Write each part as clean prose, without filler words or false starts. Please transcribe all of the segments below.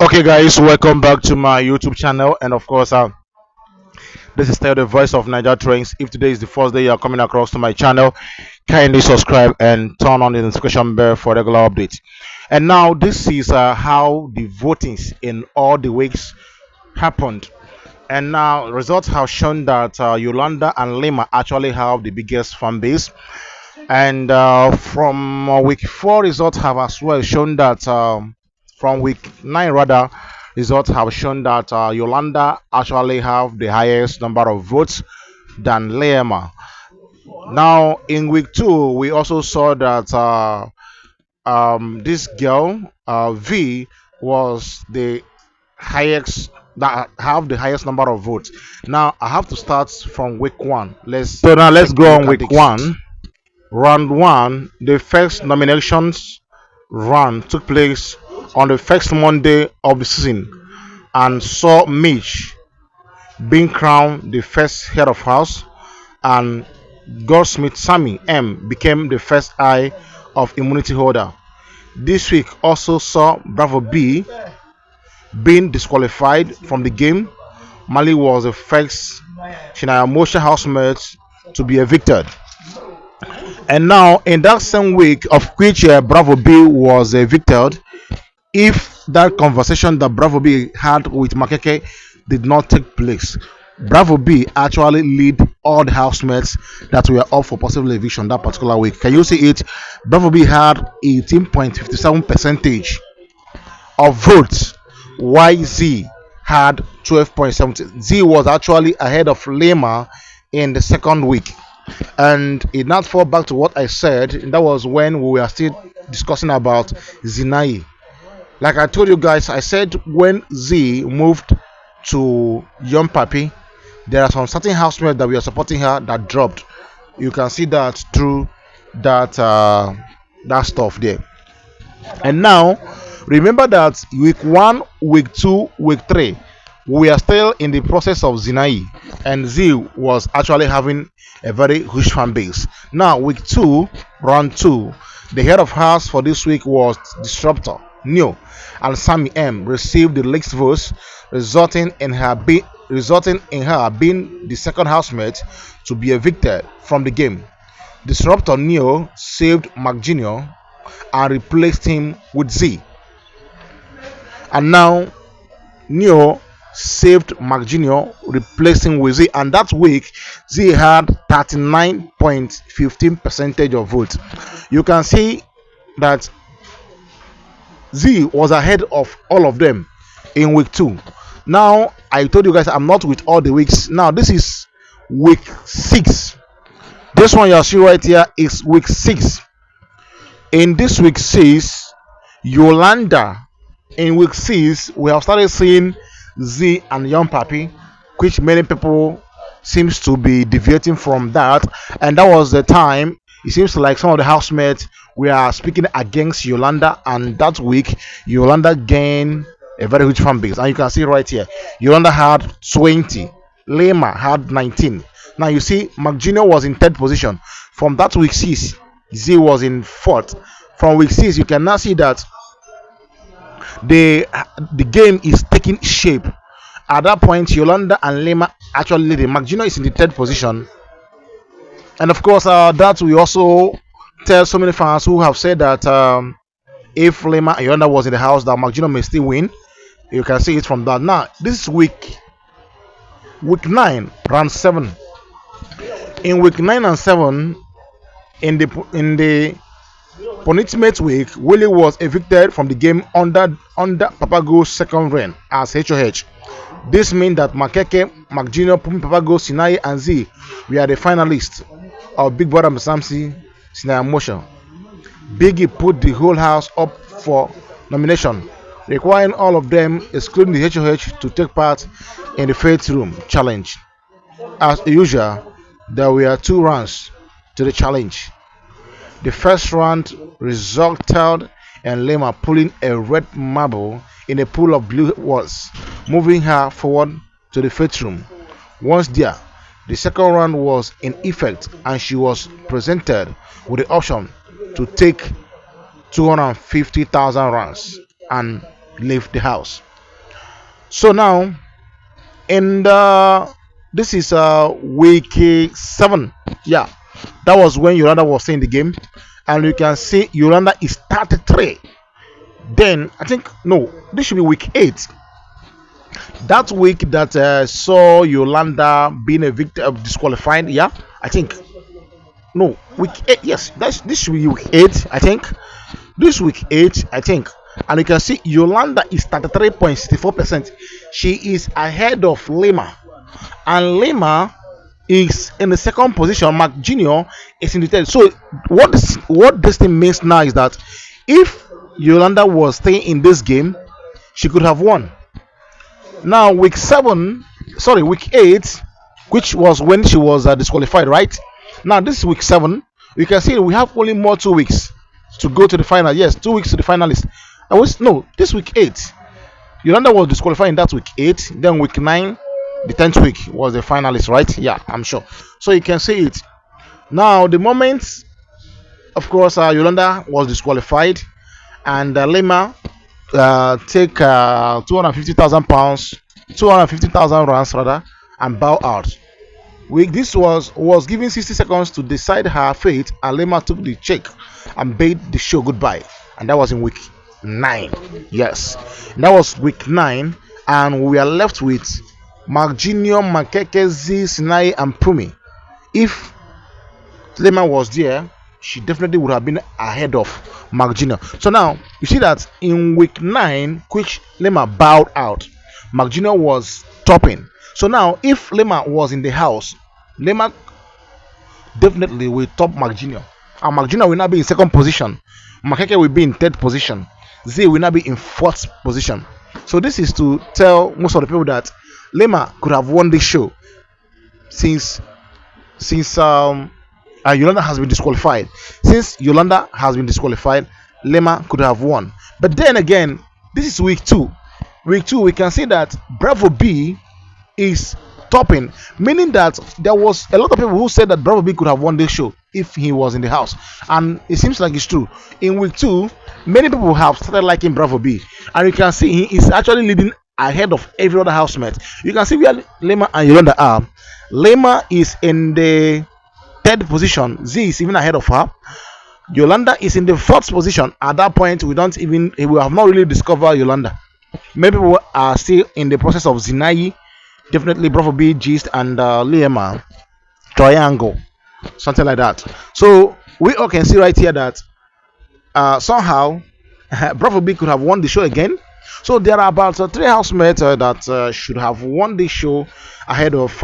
Okay, guys, welcome back to my YouTube channel, and of course, this is still the voice of Niger Trains. If today is the first day you are coming across to my channel, kindly subscribe and turn on the notification bell for regular updates. And now, this is how the votings in all the weeks happened. And now, results have shown that Yolanda and Liema actually have the biggest fan base. And from week 4, results have as well shown that from week 9 rather, results have shown that Yolanda actually have the highest number of votes than Liema. Now in week 2, we also saw that this girl V was the highest that have the highest number of votes. Now I have to start from week 1. Let's go on week 1. Round 1, the first nominations round took place on the first Monday of the season and saw Mitch being crowned the first head of house, and Goldsmith Sammy M became the first eye of immunity holder. This week also saw Bravo B being disqualified from the game. Mali was the first Shinaya Moshe housemate to be evicted. And now, in that same week of which Bravo B was evicted, if that conversation that Bravo B had with Makeke did not take place, Bravo B actually lead all the housemates that were up for possible eviction that particular week. Can you see it? Bravo B had 18.57 percentage of votes, while Z had 12.70. Z was actually ahead of Liema in the second week. And it now fall back to what I said, and that was when we were still discussing about Zinai. Like I told you guys, I said when Z moved to Young Papi, there are some certain housemates that we are supporting her that dropped. You can see that through that stuff there. And now, remember that week 1, week 2, week 3, we are still in the process of Zinai, and Z was actually having a very huge fan base. Now, week 2, round 2, the head of house for this week was Disruptor Neo, and Sammy M received the least votes, resulting in her being the second housemate to be evicted from the game. Disruptor Neo saved Mark Jr. and replaced him with Z. And now Neo saved Mark Jr., replacing with Z, and that week Z had 39.15 percentage of votes. You can see that Z was ahead of all of them in week 2. Now I told you guys I'm not with all the weeks. Now this is week 6. This one you see right here is week 6. In this week 6, Yolanda. In week 6, we have started seeing Z and Young Papi, which many people seems to be deviating from that, and that was the time it seems like some of the housemates were speaking against Yolanda, and that week Yolanda gained a very huge fan base, and you can see right here Yolanda had 20, Liema had 19. Now you see Mark Jr. was in third position. From that week 6, Z was in fourth. From week 6, you can now see that the game is taking shape. At that point, Yolanda and Liema actually leading. Mark Jr. is in the third position, and of course, that we also tell so many fans who have said that if Liema and Yolanda was in the house, that Mark Jr. may still win. You can see it from that. Now, this is week 9, round 7. In week 9 and 7, in the penultimate week, Willie was evicted from the game under Papago's second reign as HOH. This means that Makeke, Mark Jr., Papago, Sinai, and Z were the finalists of Big Brother Mzansi Sinai Motion. Biggie put the whole house up for nomination, requiring all of them, excluding the HOH, to take part in the Faith Room challenge. As usual, there were 2 rounds to the challenge. The first round resulted in Liema pulling a red marble in a pool of blue walls, moving her forward to the faith room. Once there, the second round was in effect, and she was presented with the option to take 250,000 rands and leave the house. So now in the this is week 7. Yeah, that was when Yolanda was in the game, and you can see Yolanda is 33. Then I think no, this should be week 8. That week that saw Yolanda being a victim of disqualified. Yeah, I think no, week 8. Yes, this should be week 8. I think this week 8. I think, and you can see Yolanda is 33.64%. She is ahead of Liema, and Liema is in the second position. Mark Junior is in the third. So what this thing means now is that if Yolanda was staying in this game, she could have won. Now week 7, sorry, week 8, which was when she was disqualified, right? Now this is week 7. You can see we have only more 2 weeks to go to the final. Yes, 2 weeks to the finalist. I was no, this week 8. Yolanda was disqualified in that week 8. Then week 9, the 10th week was the finalist, right? Yeah, I'm sure. So you can see it. Now the moment, of course, Yolanda was disqualified, and Lema take 250,000 pounds, 250,000 rands rather, and bow out. This was given 60 seconds to decide her fate, and Lema took the check and bade the show goodbye. And that was in week 9. Yes, that was week 9, and we are left with Mark Junior, Makeke, Z, Sinai, and Prumi. If Lema was there, she definitely would have been ahead of Mark Jr. So now you see that in week 9, which Lema bowed out, Mark Jr. was topping. So now if Lema was in the house, Lema definitely will top Mark Jr. And Mark Jr. will now be in second position. Makeke will be in third position. Z will now be in fourth position. So this is to tell most of the people that Lema could have won this show since Yolanda has been disqualified. Since Yolanda has been disqualified, Lema could have won. But then again, this is week 2. Week 2, we can see that Bravo B is topping, meaning that there was a lot of people who said that Bravo B could have won this show if he was in the house, and it seems like it's true. In week 2, many people have started liking Bravo B, and you can see he is actually leading ahead of every other housemate. You can see where Lema and Yolanda are. Lema is in the third position. Z is even ahead of her. Yolanda is in the fourth position. At that point, we have not really discovered Yolanda. Many people are still in the process of Zinai, definitely Bravo B, Gist, and Liema triangle, something like that. So we all can see right here that somehow Bravo B could have won the show again. So there are about 3 housemates that should have won this show ahead of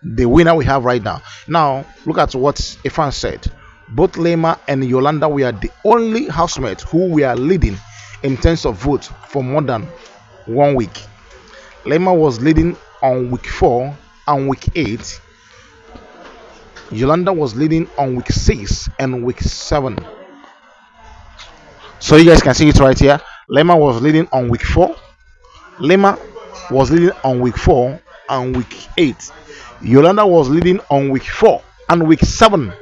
the winner we have right now. Now look at what Ifan said. Both Lema and Yolanda were the only housemates who were leading in terms of votes for more than 1 week. Lema was leading on week 4 and week 8. Yolanda was leading on week 6 and week 7. So you guys can see it right here. Lema was leading on week 4. Lema was leading on week 4 and week 8. Yolanda was leading on week 4 and week 7,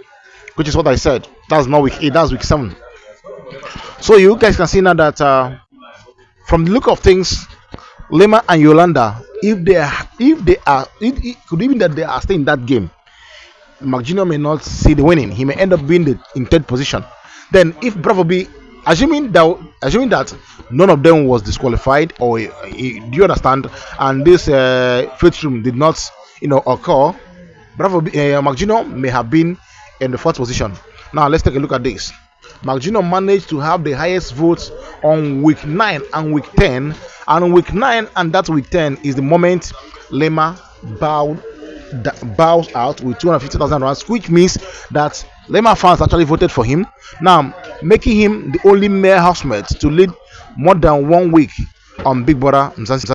which is what I said. That's not week 8, that's week 7. So you guys can see now that from the look of things, Lema and Yolanda, if it could even that they are staying in that game, Mark Jr. may not see the winning. He may end up being in third position. Then if Bravo B, assuming that none of them was disqualified, or do you understand, and this fifth room did not occur, Bravo B, Mark Jr. may have been in the fourth position. Now let's take a look at this. Mark Jr. managed to have the highest votes on week 9 and week 10, and on week 9 and that week 10 is the moment Lema bows out with 250,000 rands, which means that Lema fans actually voted for him, now making him the only male housemate to lead more than 1 week on Big Brother Mzansi.